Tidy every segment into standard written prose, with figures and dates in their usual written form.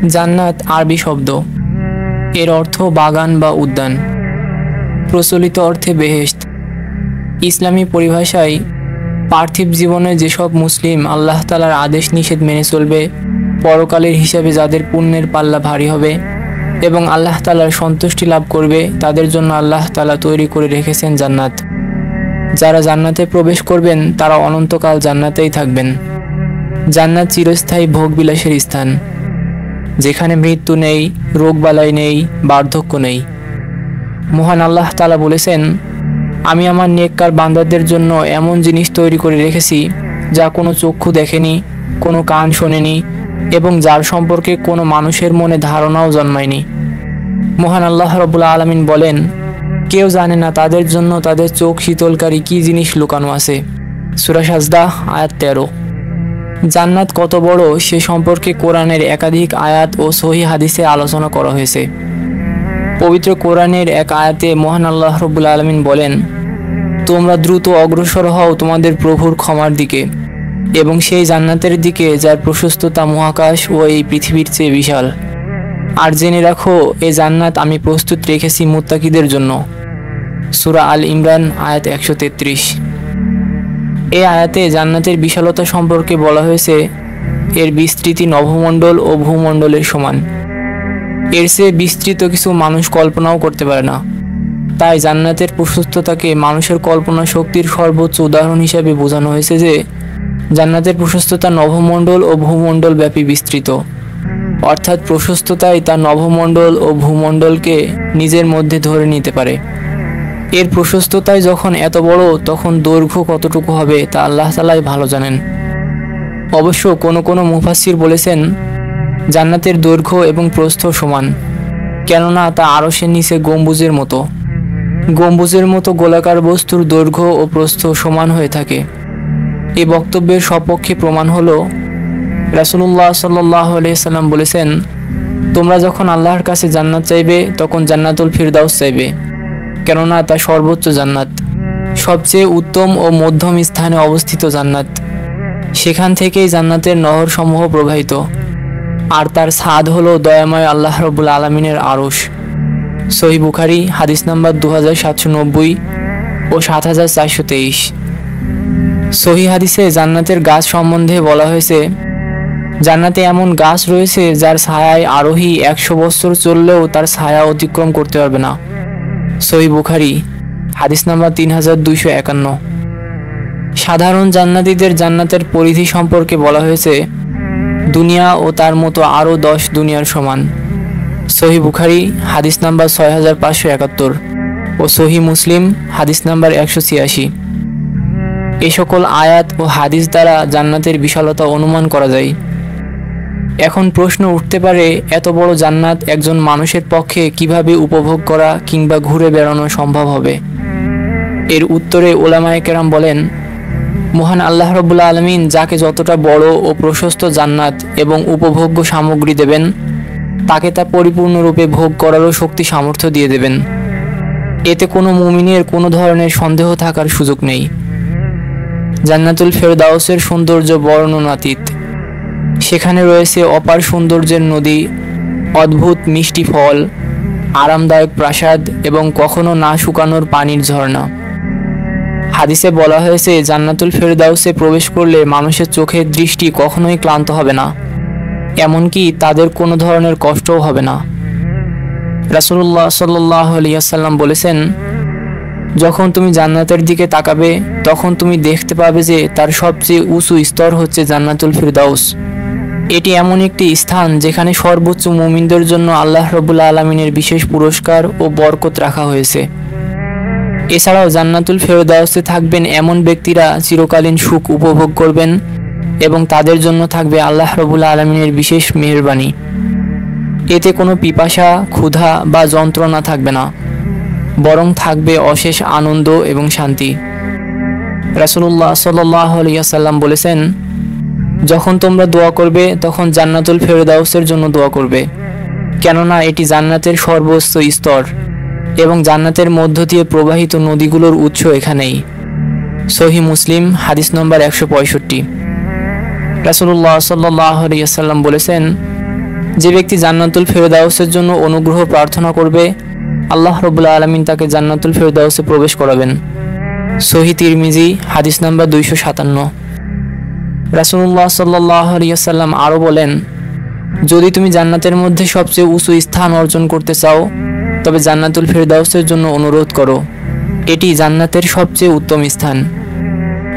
জান্নাত আরবি শব্দ, এর অর্থ বাগান বা উদ্যান, প্রচলিত অর্থে বেহেশত। ইসলামী পরিভাষায় পার্থিব জীবনে যেসব মুসলিম আল্লাহ তাআলার আদেশ নিষেধ মেনে চলবে, পরকালের হিসাবে যাদের পুণ্যের পাল্লা ভারী হবে এবং আল্লাহ তাআলার সন্তুষ্টি লাভ করবে, তাদের জন্য আল্লাহ তাআলা তৈরি করে রেখেছেন জান্নাত। যারা জান্নাতে প্রবেশ করবেন তারা অনন্তকাল জান্নাতেই থাকবেন। জান্নাত চিরস্থায়ী ভোগবিলাসের স্থান, যেখানে মৃত্যু নেই, রোগবালাই নেই, বার্ধক্য নেই। মহান আল্লাহ তাআলা বলেছেন, আমি আমার নেককার বান্দাদের জন্য এমন জিনিস তৈরি করে রেখেছি যা কোনো চক্ষু দেখেনি, কোনো কান শোনেনি এবং যার সম্পর্কে কোনো মানুষের মনে ধারণাও জন্মায়নি। মহান আল্লাহ রাব্বুল আলামিন বলেন, কেউ জানে না তাদের জন্য তাদের চোখ শীতলকারী কী জিনিস লুকানো আছে। সূরা সাজদা আয়াত 13। জান্নাত কত বড় সে সম্পর্কে কোরআনের একাধিক আয়াত ও সহিহ হাদিসে আলোচনা করা হয়েছে। পবিত্র কোরআনের এক আয়াতে মহান আল্লাহ রাব্বুল আলামিন বলেন, তোমরা দ্রুত অগ্রসর হও তোমাদের প্রভুর ক্ষমার দিকে এবং সেই জান্নাতের দিকে যার প্রশস্ততা মহাকাশ ও এই পৃথিবীর চেয়ে বিশাল। আর জেনে রাখো, এ জান্নাত আমি প্রস্তুত রেখেছি মুত্তাকিদের জন্য। সূরা আল ইমরান আয়াত 133। এই আয়াতে জান্নাতের বিশালতা সম্পর্কে বলা হয়েছে, এর বিস্তৃতি নভমণ্ডল ও ভূমণ্ডলের সমান। এর চেয়ে বিস্তৃত কিছু মানুষ কল্পনাও করতে পারে না। তাই জান্নাতের প্রশস্ততাকে মানুষের কল্পনা শক্তির সর্বোচ্চ উদাহরণ হিসেবে বোঝানো হয়েছে যে জান্নাতের প্রশস্ততা নভমণ্ডল ও ভূমণ্ডল ব্যাপী বিস্তৃত, অর্থাৎ প্রশস্ততাই তা নভমণ্ডল ও ভূমণ্ডলকে নিজের মধ্যে ধরে নিতে পারে। এর প্রশস্ততায় যখন এত বড়, তখন দৈর্ঘ্য কতটুকু হবে তা আল্লাহ তাআলাই ভালো জানেন। অবশ্য কোনো মুফাসসির বলেছেন, জান্নাতের দৈর্ঘ্য এবং প্রস্থ সমান, কেননা তা আরশের নিচে গম্বুজের মতো। গম্বুজের মতো গোলাকার বস্তুর দৈর্ঘ্য ও প্রস্থ সমান হয়ে থাকে। এই বক্তব্যের সপক্ষে প্রমাণ হলো, রাসূলুল্লাহ সাল্লাল্লাহু আলাইহি সাল্লাম বলেছেন, তোমরা যখন আল্লাহর কাছে জান্নাত চাইবে তখন জান্নাতুল ফিরদাউস চাইবে, কেননা তা সর্বোচ্চ জান্নাত, সবচেয়ে উত্তম ও মধ্যম স্থানে অবস্থিত জান্নাত। সেখান থেকেই জান্নাতের নহরসমূহ প্রবাহিত, আর তার ছাদ হলো দয়াময় আল্লাহ রাব্বুল আলামিনের আরশ। সহিহ বুখারী হাদিস নাম্বার 2790 ও 7423। সহিহ হাদিসে জান্নাতের গাছ সম্বন্ধে বলা হয়েছে, জান্নাতে এমন গাছ রয়েছে যার ছায়ায় আরোহী 100 বছর চললেও তার ছায়া অতিক্রম করতে পারবে না। সহিহ বুখারী হাদিস নাম্বার 3251। সাধারণ জান্নাতীদের জান্নাতের পরিধি সম্পর্কে বলা হয়েছে, দুনিয়া ও তার মতো আরও 10 দুনিয়ার সমান। সহিহ বুখারী হাদিস নাম্বার 6571 ও সহিহ মুসলিম হাদিস নাম্বার 186। এ সকল আয়াত ও হাদিস দ্বারা জান্নাতের বিশালতা অনুমান করা যায়। এখন প্রশ্ন উঠতে পারে, এত বড় জান্নাত একজন মানুষের পক্ষে কিভাবে উপভোগ করা কিংবা ঘুরে বেড়ানো সম্ভব হবে? এর উত্তরে উলামায়ে কেরাম বলেন, মহান আল্লাহ রাব্বুল আলামিন যাকে যতটা বড় ও প্রশস্ত জান্নাত এবং উপভোগ্য সামগ্রী দেবেন, তাকে তা পরিপূর্ণরূপে ভোগ করারও শক্তি সামর্থ্য দিয়ে দেবেন। এতে কোনো মুমিনের কোনো ধরনের সন্দেহ থাকার সুযোগ নেই। জান্নাতুল ফেরদাউসের সৌন্দর্য বর্ণনাতীত। সেখানে রয়েছে অপার সৌন্দর্যের নদী, অদ্ভুত মিষ্টি ফল, আরামদায়ক প্রাসাদ এবং কখনো না শুকানোর পানির ঝর্ণা। হাদিসে বলা হয়েছে, জান্নাতুল ফেরদাউসে প্রবেশ করলে মানুষের চোখের দৃষ্টি কখনোই ক্লান্ত হবে না, এমনকি তাদের কোনো ধরনের কষ্টও হবে না। রাসূলুল্লাহ সাল্লাল্লাহু আলাইহি ওয়াসাল্লাম বলেছেন, যখন তুমি জান্নাতের দিকে তাকাবে তখন তুমি দেখতে পাবে যে তার সবচেয়ে উঁচু স্তর হচ্ছে জান্নাতুল ফিরদাউস। এটি এমন একটি স্থান যেখানে সর্বোচ্চ মুমিনদের জন্য আল্লাহ রাব্বুল আলামিনের বিশেষ পুরস্কার ও বরকত রাখা হয়েছে। এছাড়াও জান্নাতুল ফিরদাউসে থাকবেন এমন ব্যক্তিরা চিরকালীন সুখ উপভোগ করবেন এবং তাদের জন্য থাকবে আল্লাহ রাব্বুল আলামিনের বিশেষ মেহেরবানি। এতে কোনো পিপাসা, ক্ষুধা বা যন্ত্রণা থাকবে না, বরং থাকবে অশেষ আনন্দ এবং শান্তি। রাসূলুল্লাহ সাল্লাল্লাহু আলাইহি ওয়াসাল্লাম বলেছেন, যখন তোমরা দোয়া করবে তখন জান্নাতুল ফেরদাউসের জন্য দোয়া করবে, কেননা এটি জান্নাতের সর্বোচ্চ স্তর এবং জান্নাতের মধ্য দিয়ে প্রবাহিত নদীগুলোর উৎস এখানেই। সহিহ মুসলিম হাদিস নম্বর 165। রাসূলুল্লাহ সাল্লাল্লাহু আলাইহি ওয়াসাল্লাম বলেছেন, যে ব্যক্তি জান্নাতুল ফেরদাউসের জন্য অনুগ্রহ প্রার্থনা করবে, আল্লাহ রাব্বুল আলামিন তাকে জান্নাতুল ফেরদাউসে প্রবেশ করাবেন। সহিহ তিরমিজি হাদিস নাম্বার 257। রাসূলুল্লাহ সাল্লাল্লাহু আলাইহি ওয়াসাল্লাম আরও বলেন, যদি তুমি জান্নাতের মধ্যে সবচেয়ে উঁচু স্থান অর্জন করতে চাও তবে জান্নাতুল ফেরদাউসের জন্য অনুরোধ করো, এটি জান্নাতের সবচেয়ে উত্তম স্থান।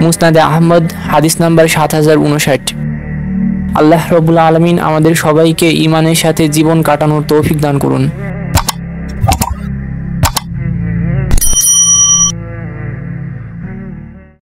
মুসনাদে আহমদ হাদিস নাম্বার 7059। আল্লাহ রাব্বুল আলামিন আমাদের সবাইকে ঈমানের সাথে জীবন কাটানোর তৌফিক দান করুন।